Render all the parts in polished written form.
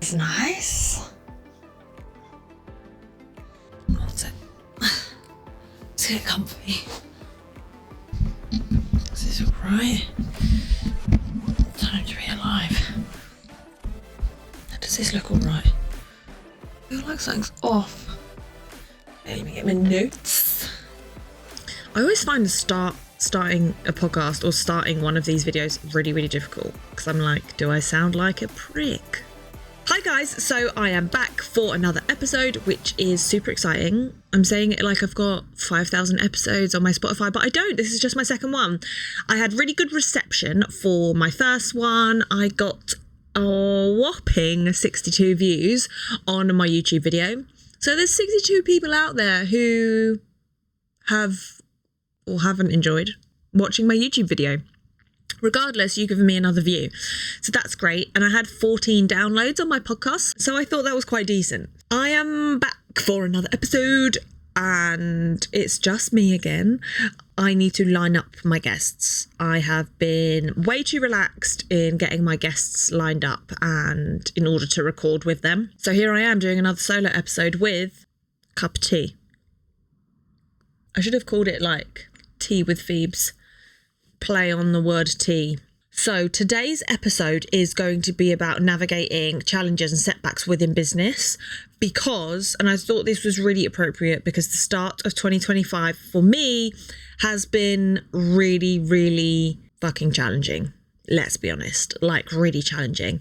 It's nice. What's it? Let's get comfy. Is this alright? Time to be alive. Does this look alright? I feel like something's off. Let me get my notes. I always find starting a podcast or starting one of these videos really, really difficult because I'm like, do I sound like a prick? Hi guys, so I am back for another episode, which is super exciting. I'm saying it like I've got 5,000 episodes on my Spotify, but I don't. This is just my second one. I had really good reception for my first one. I got a whopping 62 views on my YouTube video. So there's 62 people out there who have or haven't enjoyed watching my YouTube video. Regardless, you've given me another view. So that's great. And I had 14 downloads on my podcast. So I thought that was quite decent. I am back for another episode and it's just me again. I need to line up my guests. I have been way too relaxed in getting my guests lined up and in order to record with them. So here I am doing another solo episode with a cup of tea. I should have called it like Tea with Phoebes. Play on the word tea. So today's episode is going to be about navigating challenges and setbacks within business because, and I thought this was really appropriate because the start of 2025 for me has been really, really fucking challenging. Let's be honest, like really challenging.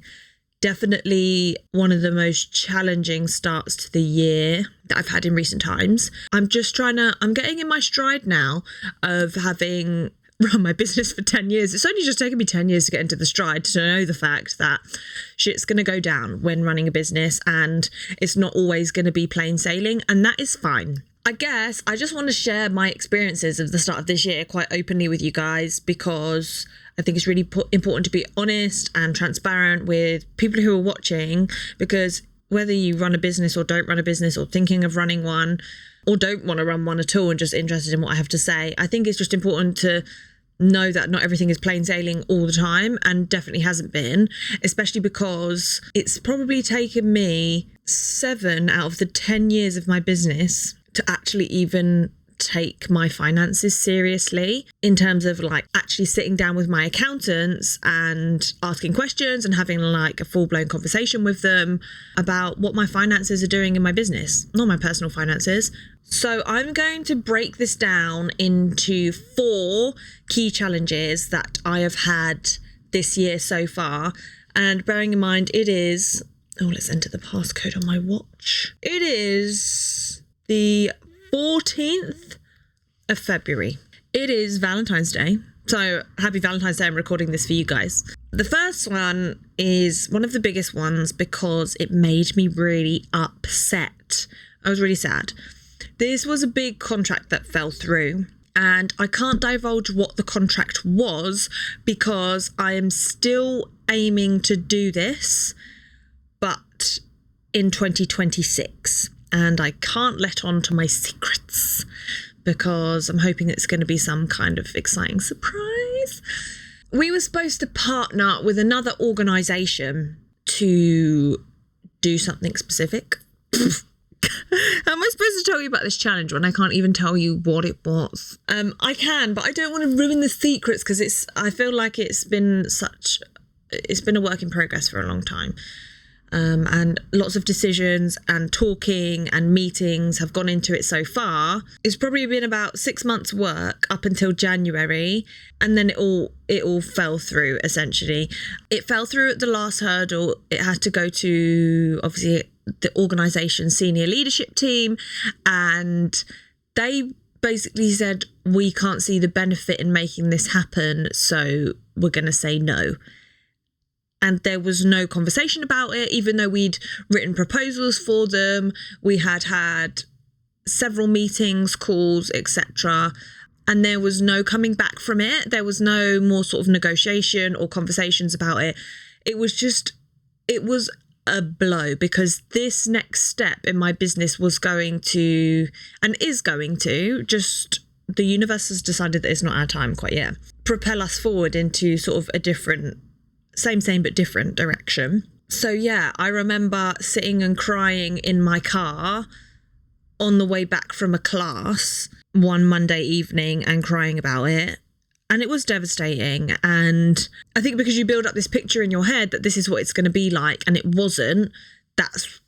Definitely one of the most challenging starts to the year that I've had in recent times. I'm getting in my stride now of having run my business for 10 years. It's only just taken me 10 years to get into the stride to know the fact that shit's going to go down when running a business and it's not always going to be plain sailing, and that is fine. I guess I just want to share my experiences of the start of this year quite openly with you guys because I think it's really important to be honest and transparent with people who are watching, because whether you run a business or don't run a business or thinking of running one or don't want to run one at all and just interested in what I have to say, I think it's just important to know that not everything is plain sailing all the time, and definitely hasn't been, especially because it's probably taken me 7 out of the 10 years of my business to actually even take my finances seriously in terms of like actually sitting down with my accountants and asking questions and having like a full-blown conversation with them about what my finances are doing in my business, not my personal finances. So I'm going to break this down into 4 key challenges that I have had this year so far, and bearing in mind it is, let's enter the passcode on my watch. It is the 14th of February. It is Valentine's Day. So happy Valentine's Day. I'm recording this for you guys. The first one is one of the biggest ones because it made me really upset. I was really sad. This was a big contract that fell through, and I can't divulge what the contract was because I am still aiming to do this, but in 2026. And I can't let on to my secrets because I'm hoping it's going to be some kind of exciting surprise. We were supposed to partner with another organisation to do something specific. How am I supposed to tell you about this challenge when I can't even tell you what it was? I can, but I don't want to ruin the secrets because I feel like it's been a work in progress for a long time. And lots of decisions and talking and meetings have gone into it so far. It's probably been about 6 months work up until January, and then it all fell through essentially. It fell through at the last hurdle. It had to go to obviously the organisation's senior leadership team, and they basically said, we can't see the benefit in making this happen, so we're going to say no. And there was no conversation about it, even though we'd written proposals for them. We had several meetings, calls, etc. And there was no coming back from it. There was no more sort of negotiation or conversations about it. It was a blow because this next step in my business was going to, and is going to, just the universe has decided that it's not our time quite yet, propel us forward into sort of a different, same but different direction. So yeah, I remember sitting and crying in my car on the way back from a class one Monday evening and crying about it. And it was devastating. And I think because you build up this picture in your head that this is what it's going to be like, and it wasn't, that's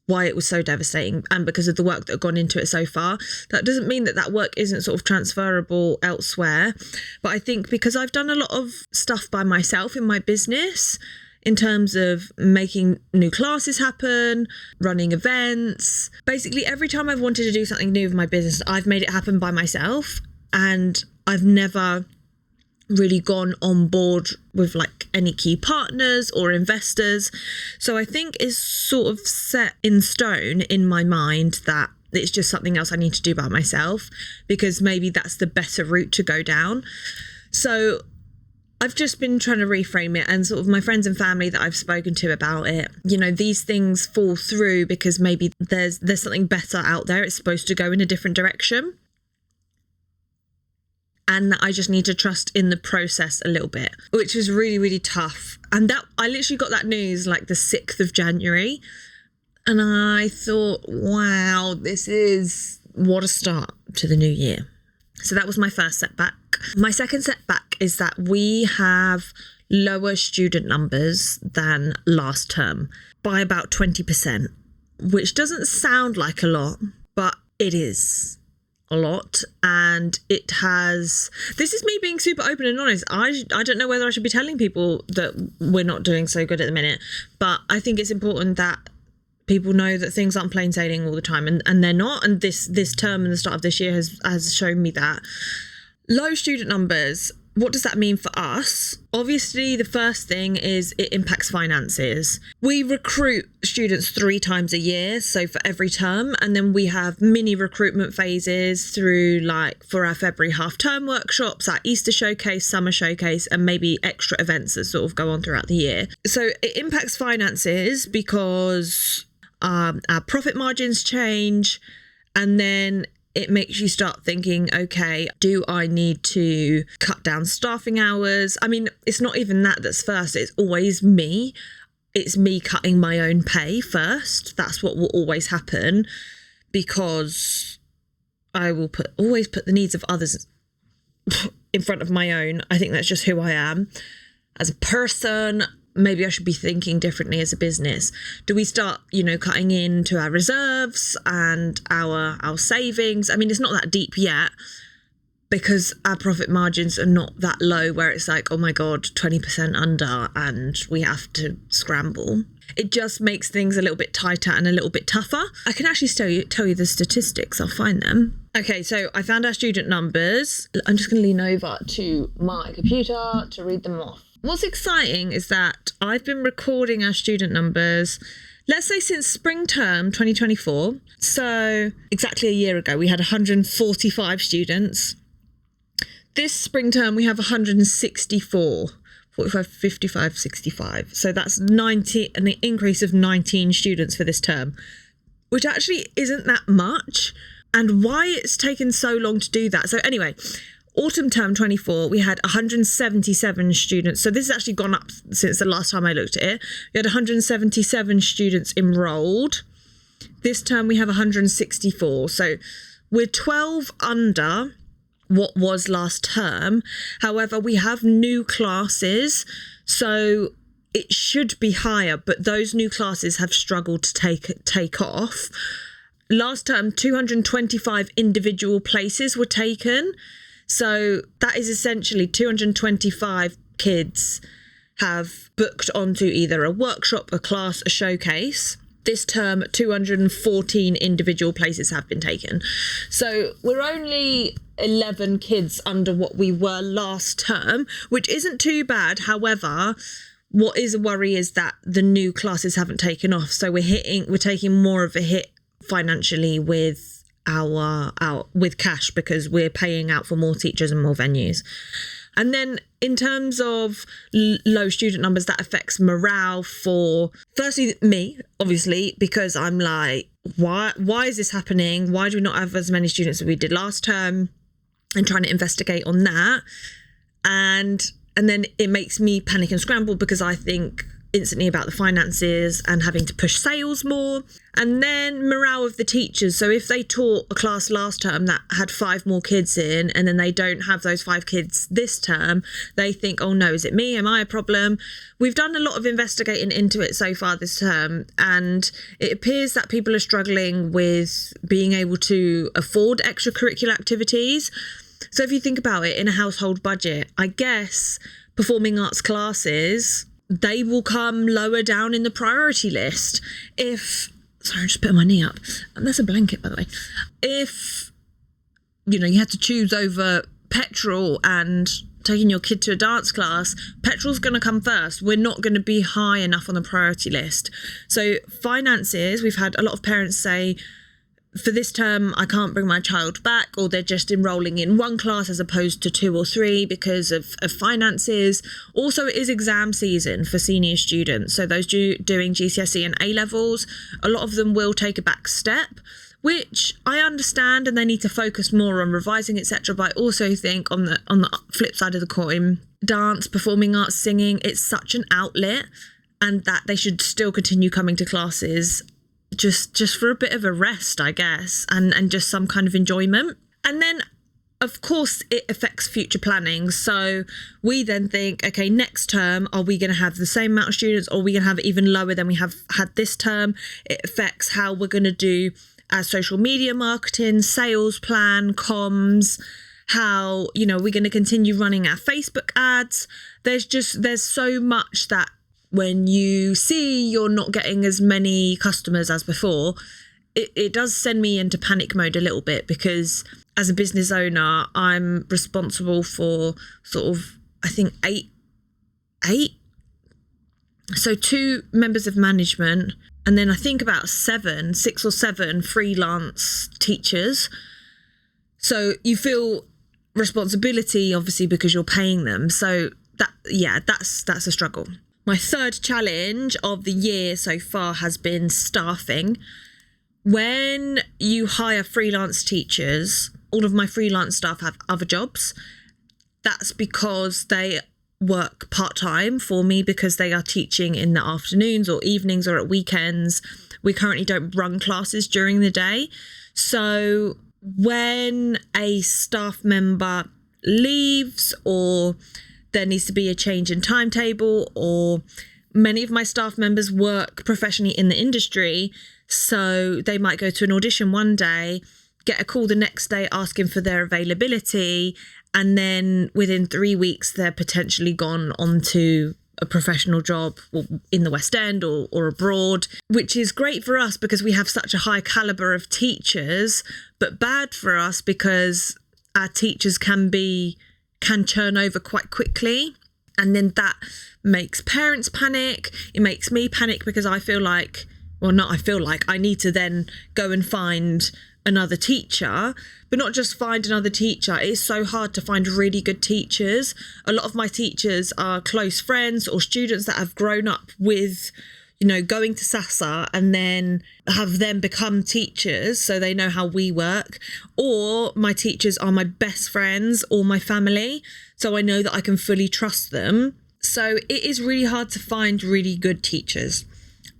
why it was so devastating. And because of the work that had gone into it so far, that doesn't mean that that work isn't sort of transferable elsewhere. But I think because I've done a lot of stuff by myself in my business, in terms of making new classes happen, running events, basically every time I've wanted to do something new with my business, I've made it happen by myself. And I've never really gone on board with like any key partners or investors. So I think it's sort of set in stone in my mind that it's just something else I need to do by myself, because maybe that's the better route to go down. So I've just been trying to reframe it, and sort of my friends and family that I've spoken to about it, you know, these things fall through because maybe there's something better out there. It's supposed to go in a different direction. And that I just need to trust in the process a little bit, which was really, really tough. And that I literally got that news like the 6th of January. And I thought, wow, this is what a start to the new year. So that was my first setback. My second setback is that we have lower student numbers than last term by about 20%, which doesn't sound like a lot, but it is a lot. And it has, this is me being super open and honest. I don't know whether I should be telling people that we're not doing so good at the minute, but I think it's important that people know that things aren't plain sailing all the time, and they're not. And this term and the start of this year has shown me that. Low student numbers, what does that mean for us? Obviously, the first thing is it impacts finances. We recruit students 3 times a year, so for every term, and then we have mini recruitment phases through like for our February half-term workshops, our Easter showcase, summer showcase, and maybe extra events that sort of go on throughout the year. So it impacts finances because our profit margins change, and then it makes you start thinking, okay, do I need to cut down staffing hours? I mean, it's not even that's first. It's always me. It's me cutting my own pay first. That's what will always happen, because I will always put the needs of others in front of my own. I think that's just who I am as a person. Maybe I should be thinking differently as a business. Do we start, cutting into our reserves and our savings? I mean, it's not that deep yet, because our profit margins are not that low where it's like, oh my God, 20% under and we have to scramble. It just makes things a little bit tighter and a little bit tougher. I can actually tell you the statistics. I'll find them. Okay, so I found our student numbers. I'm just going to lean over to my computer to read them off. What's exciting is that I've been recording our student numbers, let's say since spring term 2024. So exactly a year ago, we had 145 students. This spring term, we have 164, 45, 55, 65. So that's an increase of 19 students for this term, which actually isn't that much. And why it's taken so long to do that. So anyway, autumn term 24, we had 177 students. So this has actually gone up since the last time I looked at it. We had 177 students enrolled. This term we have 164. So we're 12 under what was last term. However, we have new classes, so it should be higher, but those new classes have struggled to take off. Last term, 225 individual places were taken. So that is essentially 225 kids have booked onto either a workshop, a class, a showcase. This term, 214 individual places have been taken. So we're only 11 kids under what we were last term, which isn't too bad. However, what is a worry is that the new classes haven't taken off. So we're taking more of a hit financially with with cash, because we're paying out for more teachers and more venues. And then in terms of low student numbers, that affects morale for, firstly, me, obviously, because I'm like, why is this happening? Why do we not have as many students as we did last term? And trying to investigate on that. And then it makes me panic and scramble, because I think, instantly about the finances and having to push sales more. And then morale of the teachers. So if they taught a class last term that had 5 more kids in, and then they don't have those 5 kids this term, they think, oh no, is it me? Am I a problem? We've done a lot of investigating into it so far this term, and it appears that people are struggling with being able to afford extracurricular activities. So if you think about it, in a household budget, I guess performing arts classes, they will come lower down in the priority list. Sorry, I'm just putting my knee up. And that's a blanket, by the way. If, you had to choose over petrol and taking your kid to a dance class, petrol's going to come first. We're not going to be high enough on the priority list. So finances, we've had a lot of parents say, for this term, I can't bring my child back, or they're just enrolling in 1 class as opposed to 2 or 3 because of finances. Also, it is exam season for senior students. So those doing GCSE and A-levels, a lot of them will take a back step, which I understand, and they need to focus more on revising, etc. But I also think on the flip side of the coin, dance, performing arts, singing, it's such an outlet, and that they should still continue coming to classes just for a bit of a rest, I guess, and just some kind of enjoyment. And then, of course, it affects future planning. So we then think, okay, next term, are we going to have the same amount of students, or are we going to have it even lower than we have had this term? It affects how we're going to do our social media marketing, sales plan, comms, how, we're going to continue running our Facebook ads. There's so much that when you see you're not getting as many customers as before, it does send me into panic mode a little bit, because as a business owner, I'm responsible for sort of, I think, eight. So 2 members of management, and then I think about 6 or 7 freelance teachers. So you feel responsibility, obviously, because you're paying them. So that's a struggle. My third challenge of the year so far has been staffing. When you hire freelance teachers, all of my freelance staff have other jobs. That's because they work part-time for me, because they are teaching in the afternoons or evenings or at weekends. We currently don't run classes during the day. So when a staff member leaves, or there needs to be a change in timetable, or many of my staff members work professionally in the industry, so they might go to an audition one day, get a call the next day asking for their availability, and then within 3 weeks they're potentially gone onto a professional job in the West End or abroad, which is great for us because we have such a high caliber of teachers, but bad for us because our teachers can churn over quite quickly, and then that makes parents panic. It makes me panic because I need to then go and find another teacher, but not just find another teacher. It's so hard to find really good teachers. A lot of my teachers are close friends or students that have grown up with, going to SASA and then have them become teachers, so they know how we work. Or my teachers are my best friends or my family, so I know that I can fully trust them. So it is really hard to find really good teachers.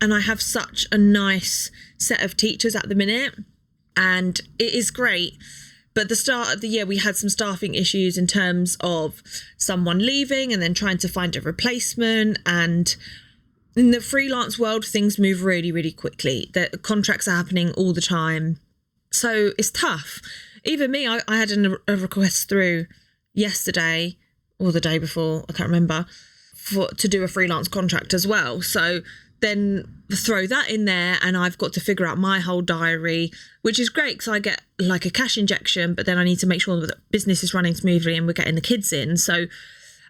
And I have such a nice set of teachers at the minute, and it is great. But at the start of the year, we had some staffing issues in terms of someone leaving and then trying to find a replacement. And in the freelance world, things move really, really quickly. The contracts are happening all the time. So it's tough. Even me, I had a request through yesterday or the day before, I can't remember, to do a freelance contract as well. So then throw that in there, and I've got to figure out my whole diary, which is great because I get like a cash injection, but then I need to make sure that business is running smoothly and we're getting the kids in. So,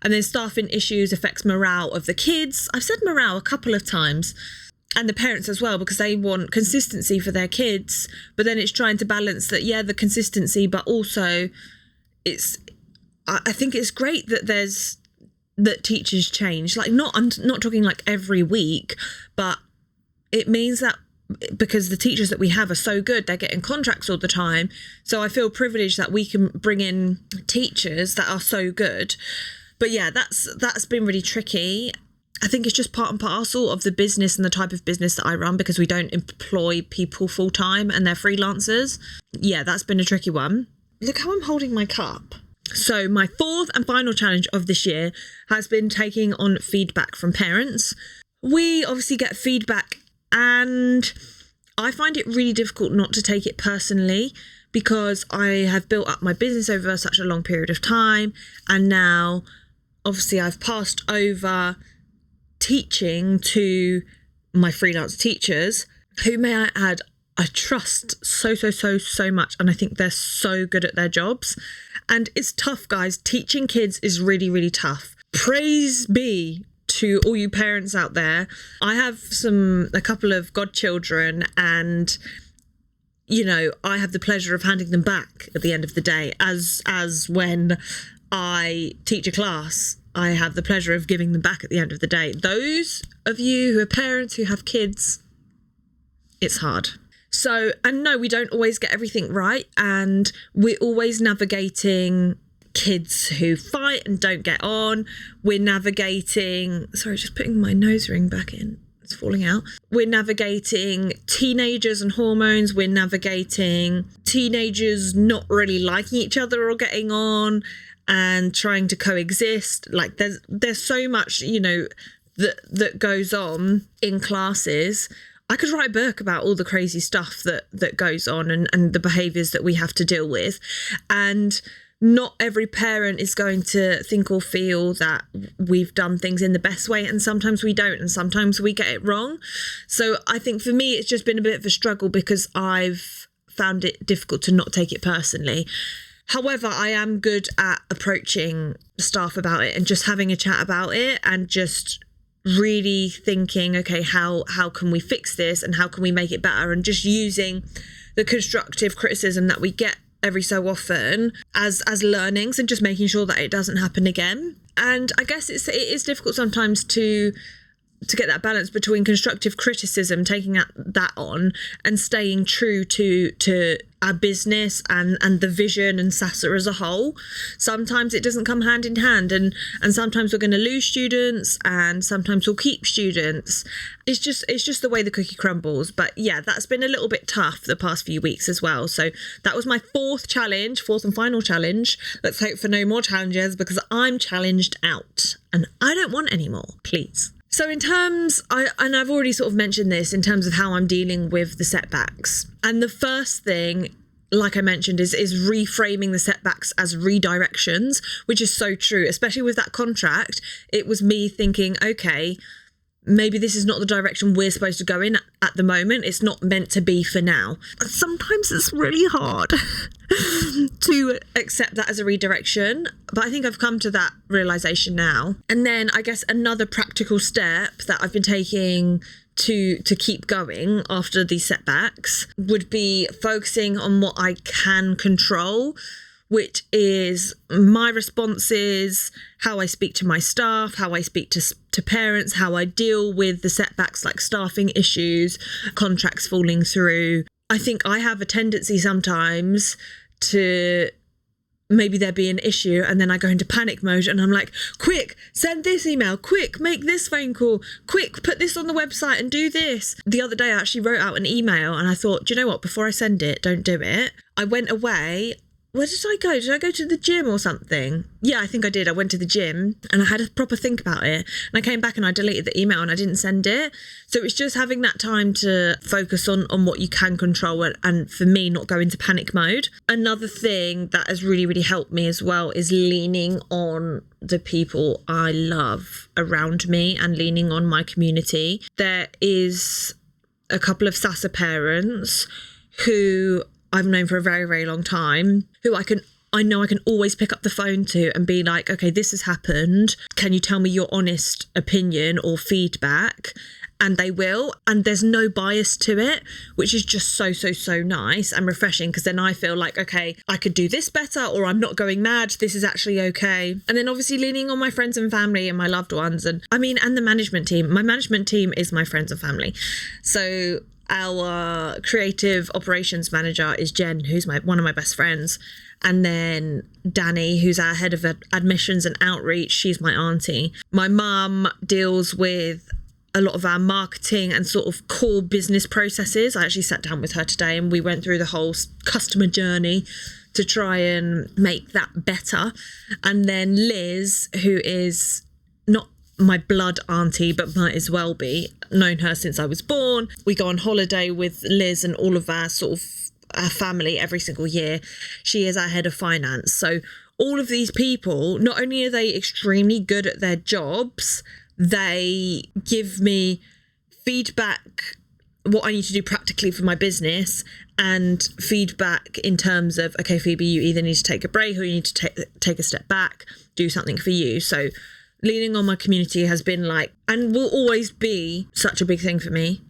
and then staffing issues affects morale of the kids. I've said morale a couple of times, and the parents as well, because they want consistency for their kids, but then it's trying to balance that, the consistency, but also I think it's great that teachers change. I'm not talking like every week, but it means that because the teachers that we have are so good, they're getting contracts all the time. So I feel privileged that we can bring in teachers that are so good. But that's been really tricky. I think it's just part and parcel of the business and the type of business that I run, because we don't employ people full time and they're freelancers. Yeah, that's been a tricky one. Look how I'm holding my cup. So my fourth and final challenge of this year has been taking on feedback from parents. We obviously get feedback, and I find it really difficult not to take it personally, because I have built up my business over such a long period of time, and now obviously I've passed over teaching to my freelance teachers, who, may I add, I trust so much, and I think they're so good at their jobs. And it's tough, guys. Teaching kids is really tough. Praise be to all you parents out there. I have a couple of godchildren, and you know, I have the pleasure of handing them back at the end of the day, as when I teach a class, I have the pleasure of giving them back at the end of the day. Those of you who are parents who have kids, it's hard. So, and no, we don't always get everything right, and we're always navigating kids who fight and don't get on. We're navigating, sorry, just putting my nose ring back in. It's falling out. We're navigating teenagers and hormones. We're navigating teenagers not really liking each other or getting on and trying to coexist. Like there's so much, you know, that goes on in classes. I could write a book about all the crazy stuff that goes on and the behaviours that we have to deal with. And not every parent is going to think or feel that we've done things in the best way, and sometimes we don't, and sometimes we get it wrong. So I think for me, it's just been a bit of a struggle, because I've found it difficult to not take it personally. However, I am good at approaching staff about it and just having a chat about it, and just really thinking, okay, how can we fix this and how can we make it better, and just using the constructive criticism that we get every so often as learnings, and just making sure that it doesn't happen again. And I guess it is difficult sometimes to get that balance between constructive criticism, taking that on, and staying true to our business and the vision and SASA as a whole. Sometimes it doesn't come hand in hand, and sometimes we're going to lose students, and sometimes we'll keep students. It's just the way the cookie crumbles. But yeah, that's been a little bit tough the past few weeks as well. So that was my fourth and final challenge. Let's hope for no more challenges, because I'm challenged out and I don't want any more, please. So in terms, I've already sort of mentioned this in terms of how I'm dealing with the setbacks. And the first thing, like I mentioned, is reframing the setbacks as redirections, which is so true, especially with that contract. It was me thinking, okay, maybe this is not the direction we're supposed to go in at the moment. It's not meant to be for now. Sometimes it's really hard to accept that as a redirection, but I think I've come to that realization now. And then I guess another practical step that I've been taking to keep going after these setbacks would be focusing on what I can control, which is my responses, how I speak to my staff, how I speak to parents, how I deal with the setbacks like staffing issues, contracts falling through. I think I have a tendency sometimes to maybe there be an issue, and then I go into panic mode, and I'm like, quick, send this email, quick, make this phone call, quick, put this on the website and do this. The other day I actually wrote out an email, and I thought, do you know what, before I send it, don't do it. I went away. Where did I go? Did I go to the gym or something? Yeah, I think I did. I went to the gym and I had a proper think about it. And I came back and I deleted the email and I didn't send it. So it's just having that time to focus on what you can control, and for me, not go into panic mode. Another thing that has really helped me as well is leaning on the people I love around me and leaning on my community. There is a couple of SASA parents who I've known for a very long time, who I know I can always pick up the phone to and be like, okay, this has happened. Can you tell me your honest opinion or feedback? And they will. And there's no bias to it, which is just so nice and refreshing, because then I feel like, okay, I could do this better, or I'm not going mad. This is actually okay. And then obviously leaning on my friends and family and my loved ones. And the management team. My management team is my friends and family. So our creative operations manager is Jen, who's one of my best friends. And then Danny, who's our head of admissions and outreach. She's my auntie. My mum deals with a lot of our marketing and sort of core business processes. I actually sat down with her today and we went through the whole customer journey to try and make that better. And then Liz, who is not my blood auntie, but might as well be, known her since I was born. We go on holiday with Liz and all of our sort of our family every single year. She is our head of finance. So all of these people, not only are they extremely good at their jobs, they give me feedback, what I need to do practically for my business, and feedback in terms of, okay, Phoebe, you either need to take a break or you need to take a step back, do something for you. So leaning on my community has been like, and will always be, such a big thing for me,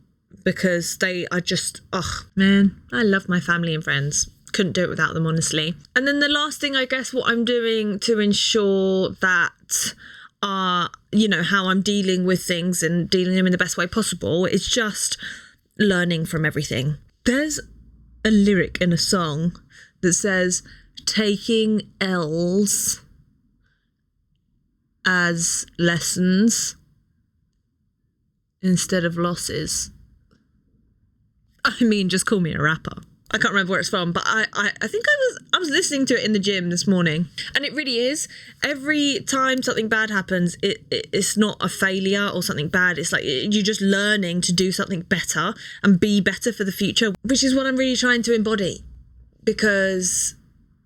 because they are just, oh man, I love my family and friends. Couldn't do it without them, honestly. And then the last thing, I guess, what I'm doing to ensure that how I'm dealing with things and dealing them in the best way possible is just learning from everything. There's a lyric in a song that says, taking L's as lessons instead of losses. I mean, just call me a rapper. I can't remember where it's from, but I think I was listening to it in the gym this morning, and it really is. Every time something bad happens, it's not a failure or something bad. It's like you're just learning to do something better and be better for the future, which is what I'm really trying to embody, because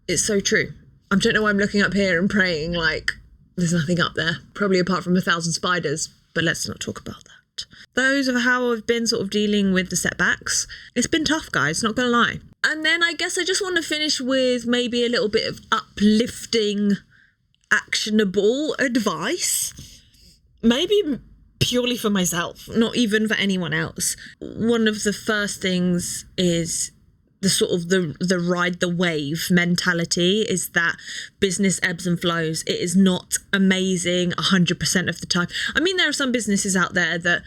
it's so true. I don't know why I'm looking up here and praying like there's nothing up there, probably apart from 1,000 spiders, but let's not talk about that. Those are how I've been sort of dealing with the setbacks. It's been tough, guys, not gonna lie. And then I guess I just want to finish with maybe a little bit of uplifting, actionable advice. Maybe purely for myself, not even for anyone else. One of the first things is the sort of the ride the wave mentality, is that business ebbs and flows. It is not amazing 100% of the time. I mean, there are some businesses out there that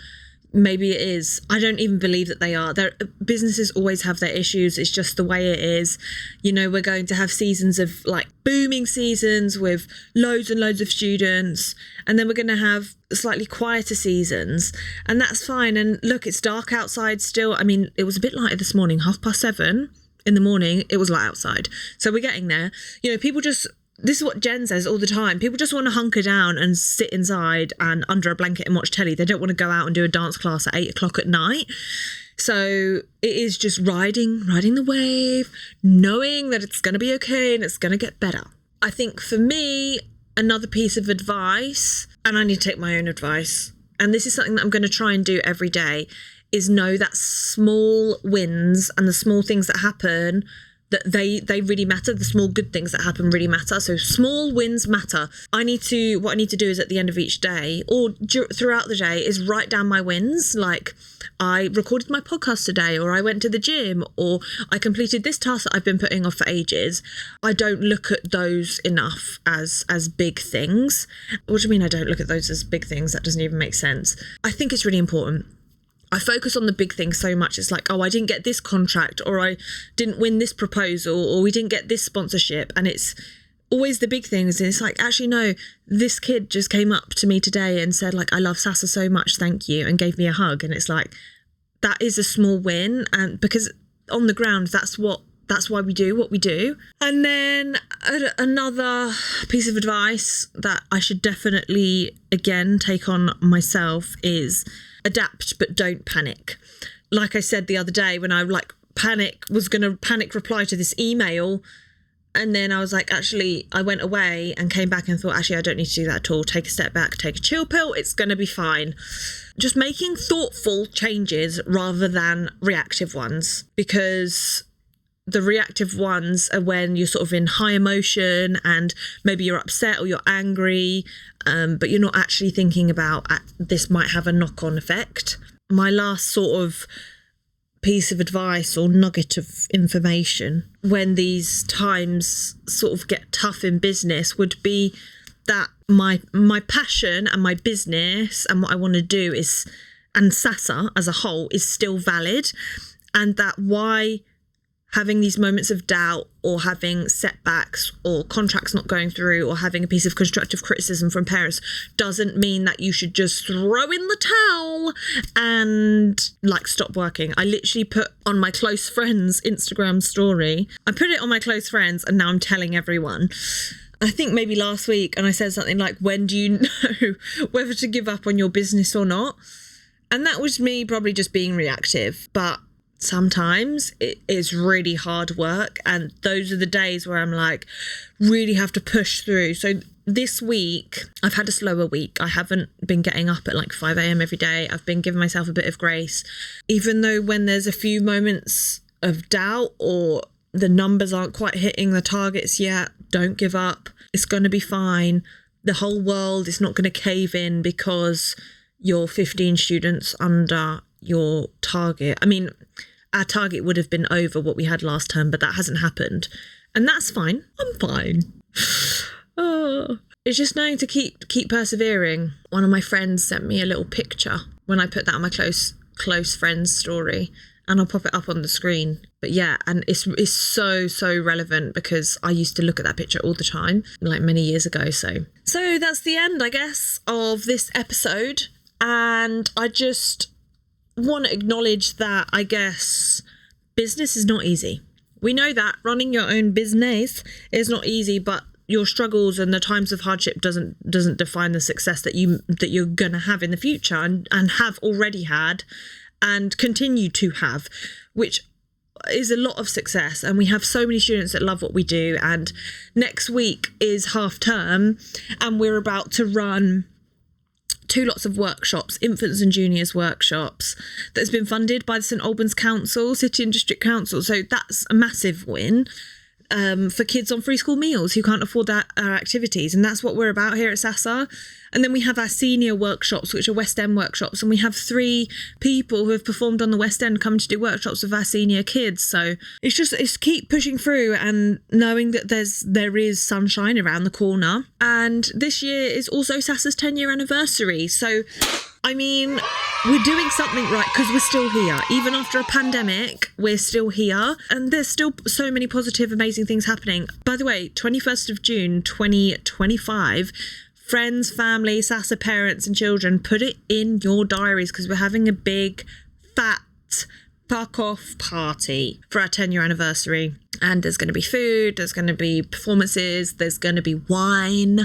maybe it is. I don't even believe that they are. Businesses always have their issues. It's just the way it is. You know, we're going to have seasons of like booming seasons with loads and loads of students, and then we're going to have slightly quieter seasons, and that's fine. And look, it's dark outside still. I mean, it was a bit lighter this morning, 7:30 in the morning. It was light outside. So we're getting there. You know, people just, this is what Jen says all the time. People just want to hunker down and sit inside and under a blanket and watch telly. They don't want to go out and do a dance class at 8:00 at night. So it is just riding the wave, knowing that it's going to be okay and it's going to get better. I think for me, another piece of advice, and I need to take my own advice, and this is something that I'm going to try and do every day, is know that small wins and the small things that happen, that they really matter. The small good things that happen really matter. So small wins matter. What I need to do is at the end of each day or throughout the day is write down my wins. Like, I recorded my podcast today, or I went to the gym, or I completed this task that I've been putting off for ages. I don't look at those enough as big things. What do you mean I don't look at those as big things? That doesn't even make sense. I think it's really important. I focus on the big things so much. It's like, oh, I didn't get this contract, or I didn't win this proposal, or we didn't get this sponsorship. And it's always the big things. And it's like, actually, no, this kid just came up to me today and said, like, I love Sasa so much, thank you, and gave me a hug. And it's like, that is a small win. And because on the ground, that's why we do what we do. And then another piece of advice that I should definitely, again, take on myself is adapt, but don't panic. Like I said the other day, when I was going to panic reply to this email, and then I was like, actually, I went away and came back and thought, actually, I don't need to do that at all. Take a step back, take a chill pill. It's going to be fine. Just making thoughtful changes rather than reactive ones, because the reactive ones are when you're sort of in high emotion and maybe you're upset or you're angry, but you're not actually thinking about this might have a knock-on effect. My last sort of piece of advice or nugget of information when these times sort of get tough in business would be that my passion and my business and what I want to do is, and Sasa as a whole, is still valid, and that why having these moments of doubt or having setbacks or contracts not going through or having a piece of constructive criticism from parents doesn't mean that you should just throw in the towel and like stop working. I literally put on my close friends Instagram story. I put it on my close friends and now I'm telling everyone. I think maybe last week, and I said something like, when do you know whether to give up on your business or not? And that was me probably just being reactive, but sometimes it is really hard work, and those are the days where I'm like, really have to push through. So this week I've had a slower week. I haven't been getting up at like 5 a.m. every day. I've been giving myself a bit of grace, even though when there's a few moments of doubt or the numbers aren't quite hitting the targets yet, don't give up. It's going to be fine. The whole world is not going to cave in because you're 15 students under your target. I mean, our target would have been over what we had last term, but that hasn't happened. And that's fine. I'm fine. Oh, it's just knowing to keep persevering. One of my friends sent me a little picture when I put that on my close friends story, and I'll pop it up on the screen. But yeah, and it's so relevant because I used to look at that picture all the time, like many years ago. So that's the end, I guess, of this episode. And I just want to acknowledge that, I guess, business is not easy. We know that running your own business is not easy, but your struggles and the times of hardship doesn't define the success that you're gonna have in the future and have already had and continue to have, which is a lot of success. And we have so many students that love what we do. And next week is half term, and we're about to run 2 lots of workshops, infants and juniors workshops, that's been funded by the St Albans Council, City and District Council. So that's a massive win for kids on free school meals who can't afford our activities. And that's what we're about here at SASA. And then we have our senior workshops, which are West End workshops. And we have 3 people who have performed on the West End coming to do workshops with our senior kids. So it's keep pushing through and knowing that there is sunshine around the corner. And this year is also SASA's 10-year anniversary. So, I mean, we're doing something right because we're still here. Even after a pandemic, we're still here. And there's still so many positive, amazing things happening. By the way, 21st of June, 2025, friends, family, SASA parents and children, put it in your diaries because we're having a big, fat, fuck off party for our 10-year anniversary. And there's going to be food, there's going to be performances, there's going to be wine,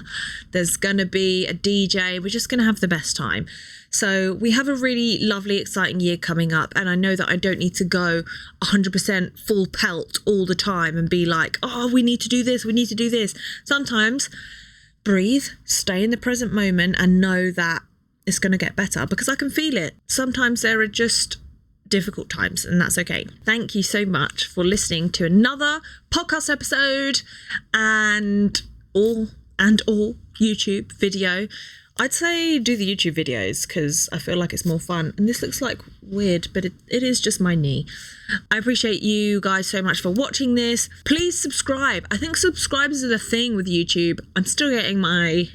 there's going to be a DJ. We're just going to have the best time. So we have a really lovely, exciting year coming up. And I know that I don't need to go 100% full pelt all the time and be like, oh, we need to do this, we need to do this. Sometimes breathe, stay in the present moment and know that it's going to get better, because I can feel it. Sometimes there are just difficult times, and that's okay. Thank you so much for listening to another podcast episode and all YouTube video. I'd say do the YouTube videos because I feel like it's more fun. And this looks like weird, but it is just my knee. I appreciate you guys so much for watching this. Please subscribe. I think subscribers are the thing with YouTube. I'm still getting my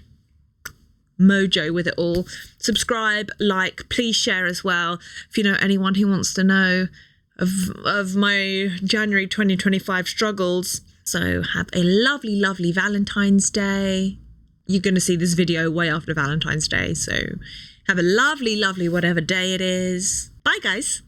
mojo with it all. Subscribe, like, please share as well. If you know anyone who wants to know of my January 2025 struggles. So have a lovely, lovely Valentine's Day. You're going to see this video way after Valentine's Day. So have a lovely, lovely whatever day it is. Bye, guys.